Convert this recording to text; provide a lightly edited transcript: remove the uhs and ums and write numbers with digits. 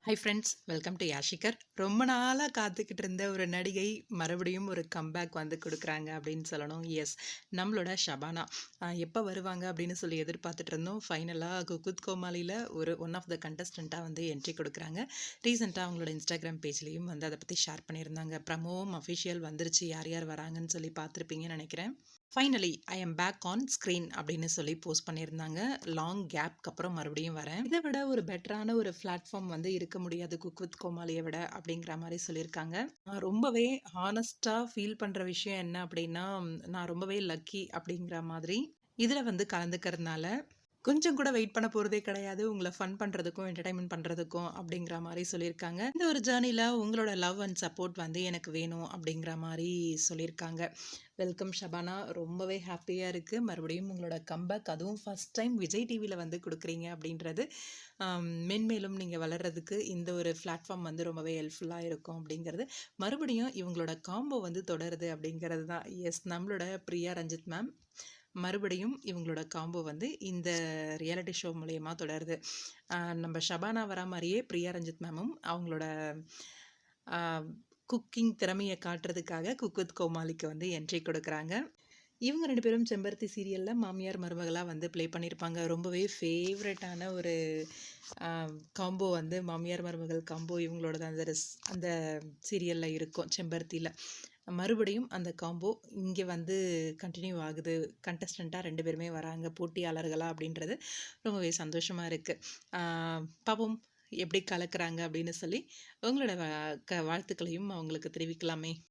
High friends, welcome to யாஷிகர். ரொம்ப நாளாக காத்துக்கிட்டு இருந்த ஒரு நடிகை மறுபடியும் ஒரு கம்பேக் வந்து கொடுக்குறாங்க அப்படின்னு சொல்லணும். எஸ், நம்மளோட ஷபானா எப்போ வருவாங்க அப்படின்னு சொல்லி எதிர்பார்த்துட்டு இருந்தோம். ஃபைனலாக குக்குத் கோமாளியில் ஒரு ஒன் ஆஃப் த கண்டஸ்டண்ட்டாக வந்து என்ட்ரி கொடுக்குறாங்க. ரீசெண்டாக அவங்களோட இன்ஸ்டாகிராம் பேஜ்லேயும் வந்து அதை பற்றி ஷேர் பண்ணியிருந்தாங்க. ப்ரமோவும் அஃபிஷியல் வந்துருச்சு, யார் யார் வராங்கன்னு சொல்லி பார்த்துருப்பீங்கன்னு நினைக்கிறேன். Finally I am back on screen அப்படின்னு சொல்லி போஸ்ட் பண்ணியிருந்தாங்க. லாங் கேப்க்கு அப்புறம் மறுபடியும் வரேன். இதை விட ஒரு பெட்டரான ஒரு பிளாட்ஃபார்ம் வந்து இருக்க முடியாது குக் வித் கோமாளியை விட அப்படிங்கிற மாதிரி சொல்லியிருக்காங்க. நான் ரொம்பவே ஹானஸ்டாக ஃபீல் பண்ணுற விஷயம் என்ன அப்படின்னா, நான் ரொம்பவே லக்கி அப்படிங்கிற மாதிரி இதில் வந்து கலந்துக்கிறதுனால கொஞ்சம் கூட வெயிட் பண்ண போகிறதே கிடையாது. உங்களை ஃபன் பண்ணுறதுக்கும் என்டர்டைன்மெண்ட் பண்ணுறதுக்கும் அப்படிங்கிற மாதிரி சொல்லியிருக்காங்க. இந்த ஒரு ஜேர்னியில் உங்களோட லவ் அண்ட் சப்போர்ட் வந்து எனக்கு வேணும் அப்படிங்கிற மாதிரி சொல்லியிருக்காங்க. வெல்கம் ஷபானா, ரொம்பவே ஹாப்பியாக இருக்குது. மறுபடியும் உங்களோட கம்பேக், அதுவும் ஃபஸ்ட் டைம் விஜய் டிவியில் வந்து கொடுக்குறீங்க அப்படின்றது மென்மேலும் நீங்கள் வளர்கிறதுக்கு இந்த ஒரு பிளாட்ஃபார்ம் வந்து ரொம்பவே ஹெல்ப்ஃபுல்லாக இருக்கும் அப்படிங்கிறது. மறுபடியும் இவங்களோட காம்போ வந்து தொடருது அப்படிங்கிறது தான். எஸ், நம்மளோட பிரியா ரஞ்சித் மேம் மறுபடியும் இவங்களோட காம்போ வந்து இந்த ரியாலிட்டி ஷோ மூலயமா தொடருது. நம்ம ஷபானா வரா மாதிரியே பிரியா ரஞ்சித் மேமும் அவங்களோட குக்கிங் திறமையை காட்டுறதுக்காக குக் வித் கோமாளிக்கு வந்து என்ட்ரி கொடுக்குறாங்க. இவங்க 2 பேரும் செம்பருத்தி சீரியலில் மாமியார் மருமகளாக வந்து ப்ளே பண்ணியிருப்பாங்க. ரொம்பவே ஃபேவரட்டான ஒரு காம்போ வந்து மாமியார் மருமகள் காம்போ இவங்களோட அந்த சீரியலில் இருக்கும் செம்பருத்தியில். மறுபடியும் அந்த காம்போ இங்கே வந்து கண்டினியூ ஆகுது. கண்டஸ்டண்ட்டாக 2 பேருமே வராங்க, போட்டியாளர்களாக அப்படின்றது ரொம்பவே சந்தோஷமாக இருக்குது. பாப்போம் எப்படி கலக்குறாங்க அப்படின்னு சொல்லி உங்களோட வாழ்த்துக்களையும் அவங்களுக்கு தெரிவிக்கலாமே.